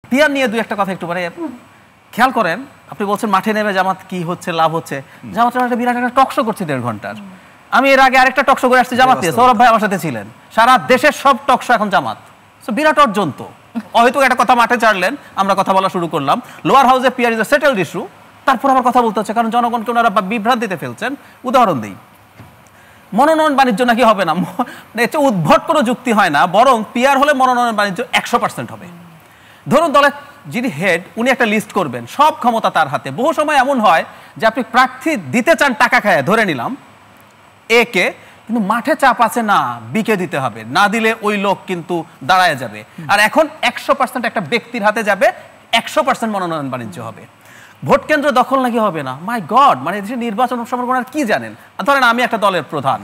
Peer নিয়ে দুই একটা কথা একটু মানে খেয়াল করেন, আপনি বলছেন মাঠে নেমে জামাত কি হচ্ছে, লাভ হচ্ছে। জামাতের একটা বিরাট একটা টকশো করছে 1.5 ঘন্টার। আমি এর আগে আরেকটা টকশো করে আসছি জামাত দিয়ে, সৌরভ ভাই আমার সাথে ছিলেন। সারা দেশের সব টকশো এখন জামাত, বিরাট অর্জন। তো হয়তো একটা কথা মাঠে ছাড়লেন, আমরা কথা বলা শুরু করলাম, লোয়ার হাউসে peer is a settled issue, তারপর আবার কথা বলতে হচ্ছে কারণ জনগণকে ওনারা বিভ্রান্তিতে ফেলছেন। উদাহরণ দিই, মনোনয়ন বাণিজ্য নাকি হবে না, এটা উদ্ভট কোনো যুক্তি হয় না, বরং পিয়ার হলে মনোনয়ন বাণিজ্য 100% হবে। ধরুন দলের যিনি হেড, উনি একটা লিস্ট করবেন, সব ক্ষমতা তার হাতে। বহু সময় এমন হয় যে আপনি প্রার্থী দিতে চান টাকা খায়, ধরে নিলাম এ কে, কিন্তু মাঠে চাপ আছে না বিকে দিতে হবে, না দিলে ওই লোক কিন্তু দাঁড়ায় যাবে। আর এখন 100% একটা ব্যক্তির হাতে যাবে, 100% মনোনয়ন বাণিজ্য হবে। ভোট কেন্দ্র দখল নাকি হবে না, মাই গড, মানে দেশের নির্বাচন সম্পর্কে কি জানেন? ধরেন আমি একটা দলের প্রধান,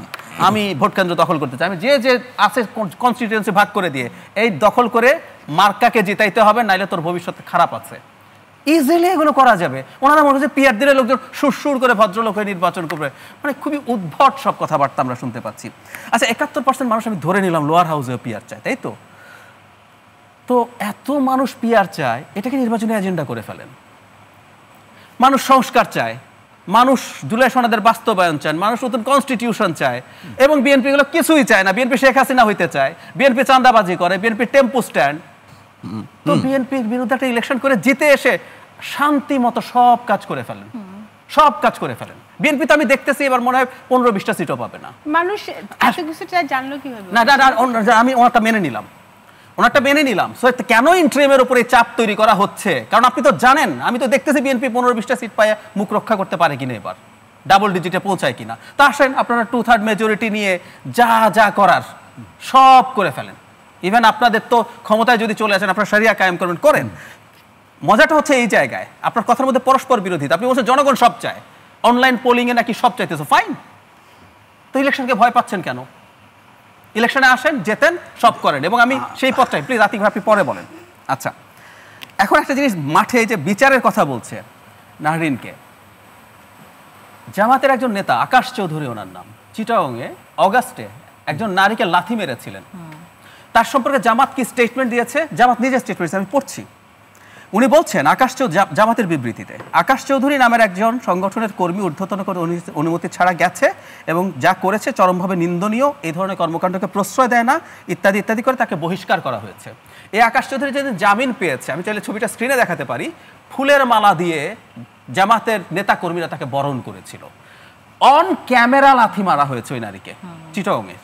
আমি ভোট কেন্দ্র দখল করতে চাই, আমি যে যে আছে কনস্টিটিউয়েন্সি ভাগ করে দিয়ে এই দখল করে মার্কাকে জিতাইতে হবে, নাইলে তোর ভবিষ্যৎ খারাপ আছে। ইজিলি এগুলো করা যাবে। ওনারা মনে হচ্ছে পিয়ার দিলে লোকজন সুরসুর করে ভদ্রলোক হয়ে নির্বাচন করবে, মানে খুবই উদ্ভট সব কথাবার্তা আমরা শুনতে পাচ্ছি। আচ্ছা, 71% মানুষ আমি ধরে নিলাম লোয়ার হাউসে পিয়ার চায়, তাই তো? তো এত মানুষ পিয়ার চায়, এটাকে নির্বাচনী এজেন্ডা করে ফেলেন। মানুষ সংস্কার চায়, মানুষ জুলাই সনদের বাস্তবায়ন চায়, মানুষ নতুন কনস্টিটিউশন চায়, এবং বিএনপি এগুলো কিছুই চায় না। বিএনপি শেখ হাসিনা হইতে চায়, বিএনপি চাঁদাবাজি করে, বিএনপি টেম্পো স্ট্যান্ড। তো বিএনপির বিরুদ্ধে একটা ইলেকশন করে জিতে এসে শান্তি মতো সব কাজ করে ফেলেন, সব কাজ করে ফেলেন। বিএনপি তো আমি দেখতেছি এবার মনে হয় 15-20টা সিটও পাবে না। মানুষ এত কিছু চায় জানলো কিভাবে? না, আমি ওনারটা মেনে নিলাম, ওনারটা মেনে নিলাম। সো কেন ইন্টারিমের উপরে চাপ তৈরি করা হচ্ছে? কারণ আপনি তো জানেন, আমি তো দেখতেছি বিএনপি 15-20টা সিট পায় মুখ রক্ষা করতে পারে কিনা, এবার ডাবল ডিজিটে পৌঁছায় কিনা। তা আসেন আপনারা 2/3 মেজরিটি নিয়ে যা যা করার সব করে ফেলেন। ইভেন আপনাদের তো ক্ষমতায় যদি চলে আসেন, আপনারা শরিয়া কায়েম করবেন, করেন। মজাটা হচ্ছে এই জায়গায়, আপনার কথার মধ্যে পরস্পর বিরোধিতা। আপনি বলছেন জনগণ সব চায়, অনলাইন পোলিং এ নাকি সব চাইতেছে, ফাইন। তো ইলেকশনকে ভয় পাচ্ছেন কেন? ইলেকশনে আসেন, জেতেন, সব করেন। এবং আমি সেই পথটাই, প্লিজ আতিক ভাই আপনি পরে বলেন। আচ্ছা, এখন একটা জিনিস, মাঠে যে বিচারের কথা বলছে নাহরিনকে, জামাতের একজন নেতা আকাশ চৌধুরী ওনার নাম, চিটাগংয়ে অগাস্টে একজন নারীকে লাথি মেরেছিলেন। তার সম্পর্কে জামাত কি স্টেটমেন্ট দিয়েছে? জামাত নিজের স্টেটমেন্ট, আমি পড়ছি। উনি বলছেন, জামাতের বিবৃতিতে, আকাশ চৌধুরী নামের একজন সংগঠনের কর্মী ঊর্ধ্বতন করে অনুমতি ছাড়া গেছে এবং যা করেছে চরমভাবে নিন্দনীয়, এই ধরনের কর্মকাণ্ডকে প্রশ্রয় দেয় না, ইত্যাদি ইত্যাদি করে তাকে বহিষ্কার করা হয়েছে। এই আকাশ চৌধুরী যেদিন জামিন পেয়েছে, আমি চাইলে ছবিটা স্ক্রিনে দেখাতে পারি, ফুলের মালা দিয়ে জামাতের নেতা কর্মীরা তাকে বরণ করেছিল। অন ক্যামেরা লাথি মারা হয়েছে ওই নারীকে চিটাগংয়ের,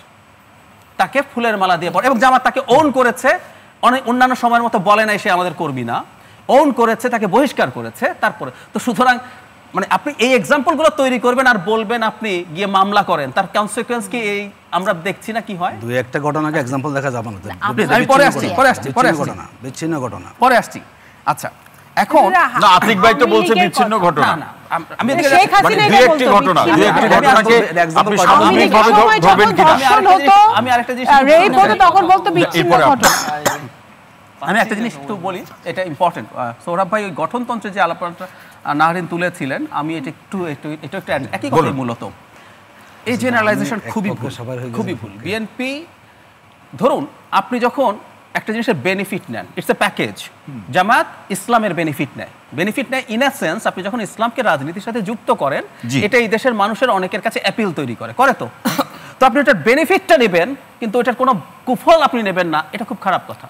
তাকে ফুলের মালা দিয়ে, এবং জামাত তাকে ওন করেছে। অনেক অন্যান্য সময়ের মতো বলে নাই সে আমাদের কর্মী না, ওন করেছে, তাকে বহিষ্কার করেছে। তারপরে তো সুতরাং মানে আপনি এই এক্সাম্পলগুলো তৈরি করবেন আর বলবেন আপনি গিয়ে মামলা করেন, তার কনসিকুয়েন্স কি এই আমরা দেখছি না কি হয়? দুই একটা ঘটনাকে এক্সাম্পল দেখা যাবে না, আমি পরে আসছি, ঘটনা, বিচ্ছিন্ন ঘটনা পরে আসছি। আচ্ছা, এখন না, আতিক ভাই তো বলছে বিচ্ছিন্ন ঘটনা, আমি দুই একটি ঘটনাকে আপনি সামগ্রিকভাবে ধরবেন কিনা? আমি আরেকটা জিনিস তখন বলতো বিচ্ছিন্ন ঘটনা। আমি একটা জিনিস একটু বলি, এটা ইম্পর্টেন্ট। সৌরভ ভাই ওই গঠনতন্ত্রের যে আলাপটা নাহরিন তুলেছিলেন, আমি এটা একটু একই কথা। মূলত এই জেনারেলাইজেশন খুবই ভুল। বিএনপি, ধরুন আপনি যখন একটা জিনিসের বেনিফিট নেন, ইটস এ প্যাকেজ। জামাত ইসলামের বেনিফিট নেয় ইন এ সেন্স, আপনি যখন ইসলামকে রাজনীতির সাথে যুক্ত করেন, এটা এই দেশের মানুষের অনেকের কাছে অ্যাপিল তৈরি করে তো। তো আপনি ওটার বেনিফিটটা নেবেন, কিন্তু ওটার কোনো কুফল আপনি নেবেন না, এটা খুব খারাপ কথা।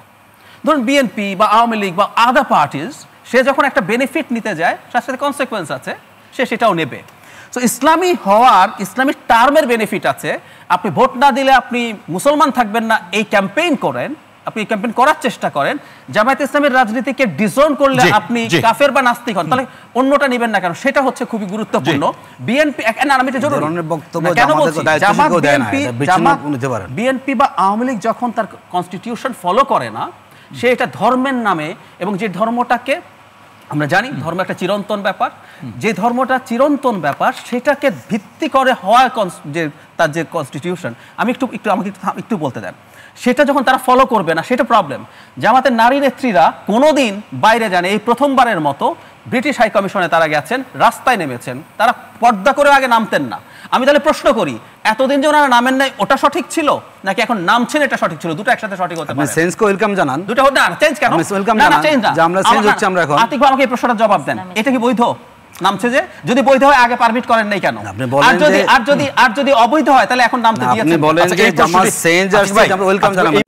ধরুন বিএনপি বা আওয়ামী লীগ বা আদার পার্টিজ, সে যখন একটা বেনিফিট নিতে যায়, তার সাথে কনসিকুয়েন্স আছে, সে সেটাও নেবে। সো ইসলামী হওয়ার, ইসলামিক টার্মের বেনিফিট আছে। আপনি ভোট না দিলে আপনি মুসলমান থাকবেন না, এই ক্যাম্পেইন করেন, আপনি ক্যাম্পেইন করার চেষ্টা করেন। জামায়াত ইসলামের রাজনীতিকে ডিসওন করলে আপনি কাফের বা নাস্তিক হন, তাহলে অন্যটা নেবেন না কেন? সেটা হচ্ছে খুবই গুরুত্বপূর্ণ। বিএনপি বিএনপি বা আওয়ামী লীগ যখন তার কনস্টিটিউশন ফলো করে না, সে এটা ধর্মের নামে, এবং যে ধর্মটাকে আমরা জানি ধর্ম একটা চিরন্তন ব্যাপার, যে ধর্মটা চিরন্তন ব্যাপার সেটাকে ভিত্তি করে হওয়া যে তার যে কনস্টিটিউশন, আমাকে একটু বলতে দেন, সেটা যখন তারা ফলো করবে না, সেটা প্রবলেম। জামাতের নারী নেত্রীরা কোনোদিন বাইরে যান, এই প্রথমবারের মতো ব্রিটিশ হাই কমিশনে তারা গেছেন, রাস্তায় নেমেছেন, তারা পর্দা করে আগে নামতেন না। আমি তাহলে প্রশ্ন করি, এতদিন যে ওনারা নামেন নাই ওটা সঠিক ছিল নাকি এখন নামছেন এটা সঠিক ছিল? দুটো একসাথে সঠিক হতে আপনি পারে। সেন্সকে ওয়েলকাম জানান, দুটো না চেঞ্জ কেন? আপনি welcome না না জানান চেঞ্জ না, যে আমরা change হচ্ছে আমরা এখন। আতিক ভাই আমাকে এই প্রশ্নটার জবাব দেন, এটা কি বৈধ? নামছে যে, যদি বৈধ হয় আগে পারমিট করেন নাই কেন? আপনি বলেন যে আর যদি অবৈধ হয় তাহলে এখন নামতে দিয়েছেন। আপনি বলেন যে জামাত চেঞ্জ আসছে আমরা ওয়েলকাম জানাবো।